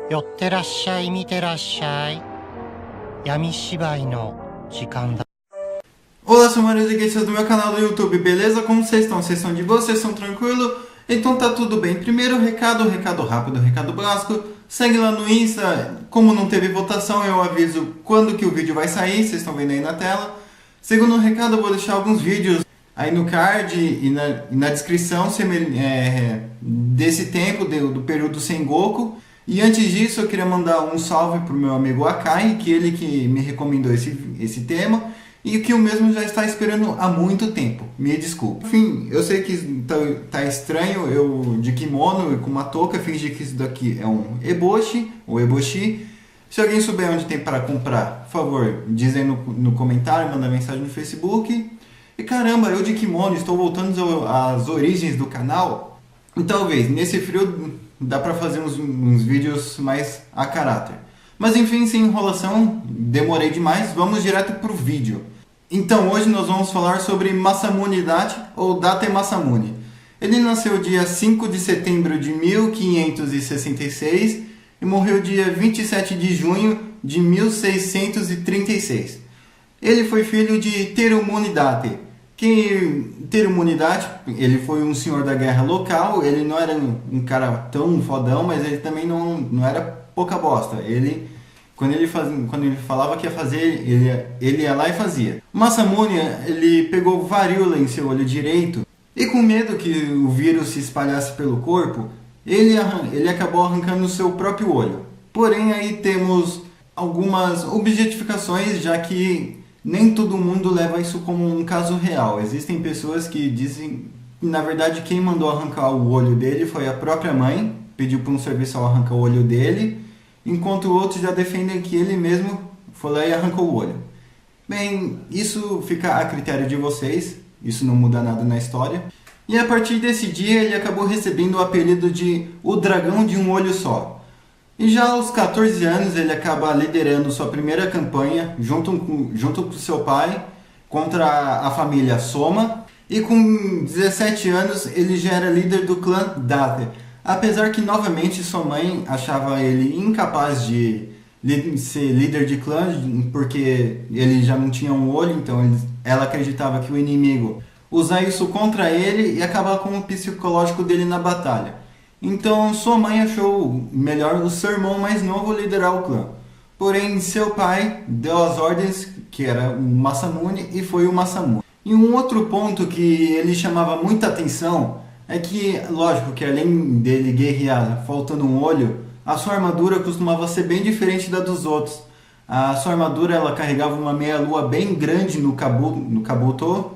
寄ってらっしゃい、見てらっしゃい。闇芝居の時間だ。 Olá, sou Maria Ziguetes do meu canal do YouTube, beleza? Como vocês estão? Vocês estão de boa? Vocês estão tranquilos? Então tá tudo bem. Primeiro recado rápido, recado básico. Segue lá no Insta. Como não teve votação, eu aviso quando que o vídeo vai sair, vocês estão vendo aí na tela. Segundo recado, eu vou deixar alguns vídeos aí no card e na descrição desse tempo, do período Sengoku. E antes disso, eu queria mandar um salve pro meu amigo Akai, que ele que me recomendou esse tema. E que o mesmo já está esperando há muito tempo. Me desculpe. Enfim, eu sei que tá estranho eu de kimono e com uma touca fingir que isso daqui é um eboshi ou eboshi. Se alguém souber onde tem para comprar, por favor, diz aí no comentário, manda mensagem no Facebook. E caramba, eu de kimono estou voltando às origens do canal. E talvez nesse frio dá para fazer uns vídeos mais a caráter. Mas enfim, sem enrolação, demorei demais, vamos direto pro vídeo. Então hoje nós vamos falar sobre Masamune Date, ou Date Masamune. Ele nasceu dia 5 de setembro de 1566 e morreu dia 27 de junho de 1636. Ele foi filho de Terumune Date. Terumune Date, ele foi um senhor da guerra local, ele não era um cara tão fodão, mas ele também não era pouca bosta. Quando ele falava que ia fazer, ele ia lá e fazia. Masamune, ele pegou varíola em seu olho direito e com medo que o vírus se espalhasse pelo corpo, ele acabou arrancando o seu próprio olho. Porém, aí temos algumas objetificações, já que nem todo mundo leva isso como um caso real. Existem pessoas que dizem que, na verdade, quem mandou arrancar o olho dele foi a própria mãe, pediu para um serviçal arrancar o olho dele, enquanto outros já defendem que ele mesmo foi lá e arrancou o olho. Bem, isso fica a critério de vocês, isso não muda nada na história. E a partir desse dia ele acabou recebendo o apelido de o dragão de um olho só. E já aos 14 anos ele acaba liderando sua primeira campanha, junto com seu pai, contra a família Soma. E com 17 anos ele já era líder do clã Date. Apesar que, novamente, sua mãe achava ele incapaz de ser líder de clã, porque ele já não tinha um olho, então ela acreditava que o inimigo usar isso contra ele e acabar com o psicológico dele na batalha. Então, sua mãe achou melhor o seu irmão mais novo liderar o clã. Porém, seu pai deu as ordens, que era o Masamune, e foi o Masamune. E um outro ponto que ele chamava muita atenção é que, lógico, que além dele guerrear faltando um olho, a sua armadura costumava ser bem diferente da dos outros. A sua armadura ela carregava uma meia-lua bem grande no kabuto,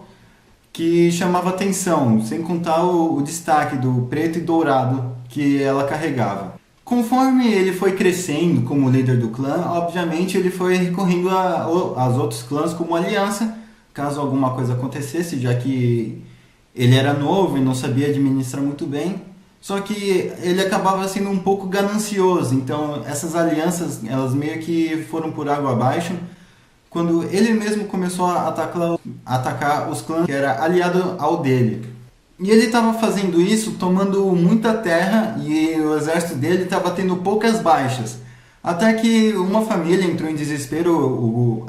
que chamava atenção, sem contar o destaque do preto e dourado que ela carregava. Conforme ele foi crescendo como líder do clã, obviamente ele foi recorrendo aos outros clãs como aliança, caso alguma coisa acontecesse, já que ele era novo e não sabia administrar muito bem, só que ele acabava sendo um pouco ganancioso, então essas alianças elas meio que foram por água abaixo, quando ele mesmo começou a atacar os clãs que era aliado ao dele. E ele estava fazendo isso tomando muita terra e o exército dele estava tendo poucas baixas, até que uma família entrou em desespero,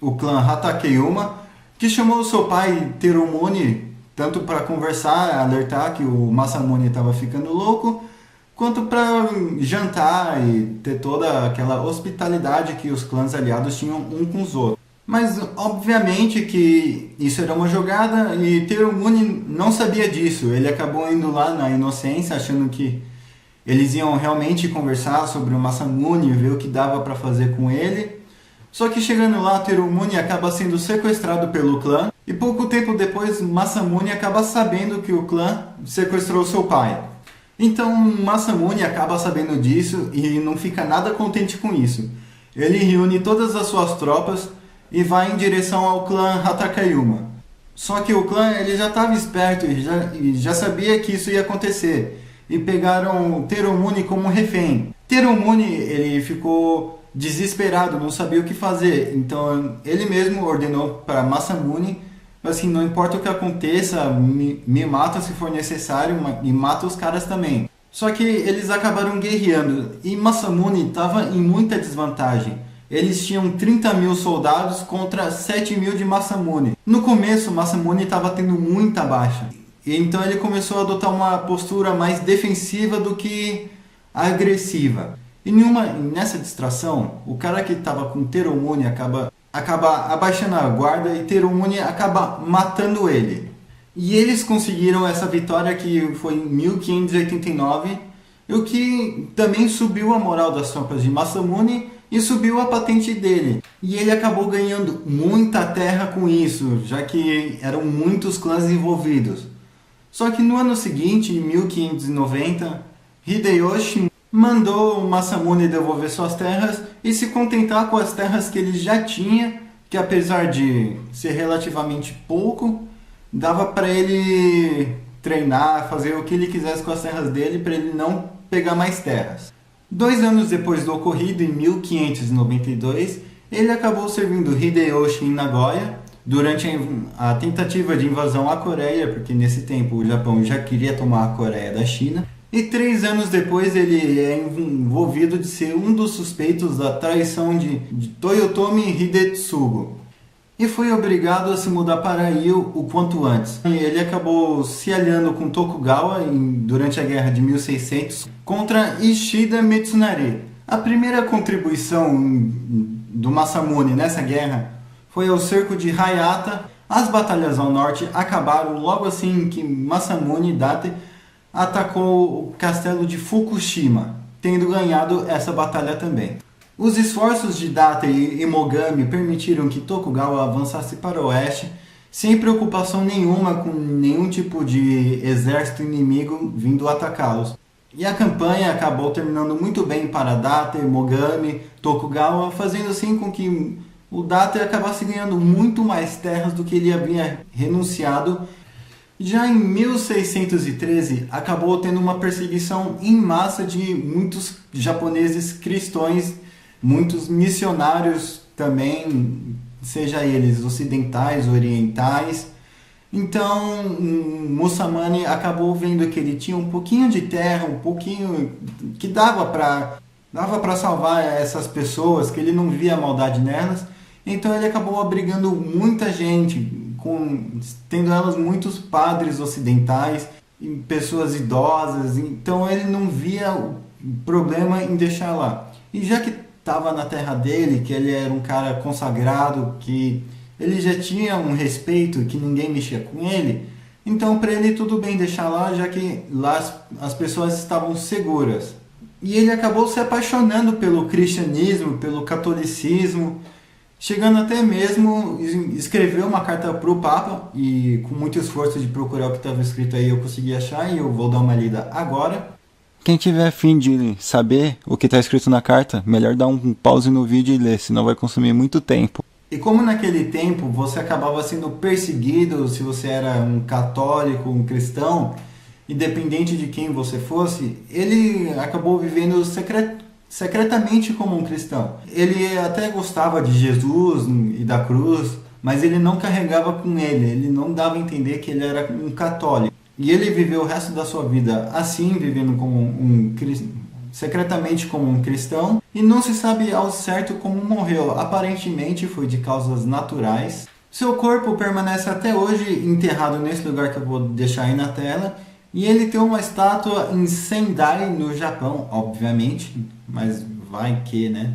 o clã Hatakeyuma, que chamou seu pai Terumune tanto para conversar, alertar que o Masamune estava ficando louco, quanto para jantar e ter toda aquela hospitalidade que os clãs aliados tinham um com os outros. Mas obviamente que isso era uma jogada e Terumune não sabia disso. Ele acabou indo lá na inocência, achando que eles iam realmente conversar sobre o Masamune e ver o que dava para fazer com ele. Só que chegando lá, Terumune acaba sendo sequestrado pelo clã e pouco tempo depois Masamune acaba sabendo que o clã sequestrou seu pai. Então Masamune acaba sabendo disso e não fica nada contente com isso. Ele reúne todas as suas tropas e vai em direção ao clã Hatakeyuma. Só que o clã ele já estava esperto e já sabia que isso ia acontecer e pegaram Terumune como refém. Terumune ele ficou desesperado, não sabia o que fazer, então ele mesmo ordenou para Masamune, assim, não importa o que aconteça, me mata se for necessário e mata os caras também. Só que eles acabaram guerreando e Masamune estava em muita desvantagem. Eles tinham 30 mil soldados contra 7 mil de Masamune. No começo, Masamune estava tendo muita baixa. E então ele começou a adotar uma postura mais defensiva do que agressiva. E nessa distração, o cara que estava com Teromune acaba abaixando a guarda e Teromune acaba matando ele. E eles conseguiram essa vitória que foi em 1589, o que também subiu a moral das tropas de Masamune e subiu a patente dele. E ele acabou ganhando muita terra com isso, já que eram muitos clãs envolvidos. Só que no ano seguinte, em 1590, Hideyoshi mandou Masamune devolver suas terras e se contentar com as terras que ele já tinha, que apesar de ser relativamente pouco, dava para ele treinar, fazer o que ele quisesse com as terras dele, para ele não pegar mais terras. 2 anos depois do ocorrido, em 1592, ele acabou servindo Hideyoshi em Nagoya durante a tentativa de invasão à Coreia, porque nesse tempo o Japão já queria tomar a Coreia da China. E 3 anos depois ele é envolvido de ser um dos suspeitos da traição de Toyotomi Hidetsugo. E foi obrigado a se mudar para Iyo o quanto antes. E ele acabou se aliando com Tokugawa durante a guerra de 1600 contra Ishida Mitsunari. A primeira contribuição do Masamune nessa guerra foi ao cerco de Hayata. As batalhas ao norte acabaram logo assim que Masamune Date atacou o castelo de Fukushima, tendo ganhado essa batalha também. Os esforços de Date e Mogami permitiram que Tokugawa avançasse para o oeste, sem preocupação nenhuma com nenhum tipo de exército inimigo vindo atacá-los. E a campanha acabou terminando muito bem para Date, Mogami, Tokugawa, fazendo assim com que o Date acabasse ganhando muito mais terras do que ele havia renunciado. Já em 1613, acabou tendo uma perseguição em massa de muitos japoneses cristãos, muitos missionários também, seja eles ocidentais, orientais. Então, Musamane acabou vendo que ele tinha um pouquinho de terra, um pouquinho que dava para salvar essas pessoas, que ele não via maldade nelas. Então ele acabou abrigando muita gente, tendo elas muitos padres ocidentais, pessoas idosas. Então ele não via o problema em deixar lá. E já que estava na terra dele, que ele era um cara consagrado, que ele já tinha um respeito, que ninguém mexia com ele, então para ele tudo bem deixar lá, já que lá as pessoas estavam seguras. E ele acabou se apaixonando pelo cristianismo, pelo catolicismo, chegando até mesmo escrever uma carta para o Papa, e com muito esforço de procurar o que estava escrito aí eu consegui achar, e eu vou dar uma lida agora. Quem tiver fim de saber o que está escrito na carta, melhor dar um pause no vídeo e ler, senão vai consumir muito tempo. E como naquele tempo você acabava sendo perseguido se você era um católico, um cristão, independente de quem você fosse, ele acabou vivendo secretamente como um cristão. Ele até gostava de Jesus e da cruz, mas ele não carregava com ele não dava a entender que ele era um católico. E ele viveu o resto da sua vida assim, vivendo como secretamente como um cristão, e não se sabe ao certo como morreu. Aparentemente foi de causas naturais. Seu corpo permanece até hoje enterrado nesse lugar que eu vou deixar aí na tela, e ele tem uma estátua em Sendai, no Japão, obviamente, mas vai que, né?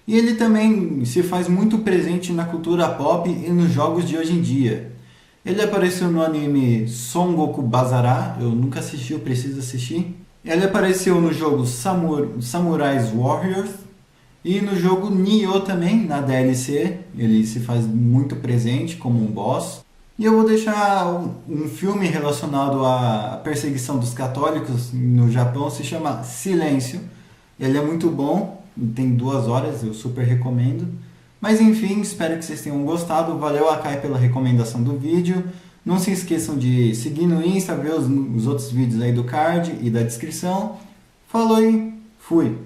E ele também se faz muito presente na cultura pop e nos jogos de hoje em dia. Ele apareceu no anime Son Goku Basara, eu nunca assisti, eu preciso assistir. Ele apareceu no jogo Samurais Warriors e no jogo Nioh também, na DLC. Ele se faz muito presente como um boss. E eu vou deixar um filme relacionado à perseguição dos católicos no Japão, se chama Silêncio. Ele é muito bom, tem 2 horas, eu super recomendo. Mas enfim, espero que vocês tenham gostado. Valeu, Akai, pela recomendação do vídeo. Não se esqueçam de seguir no Insta, ver os outros vídeos aí do card e da descrição. Falou e fui!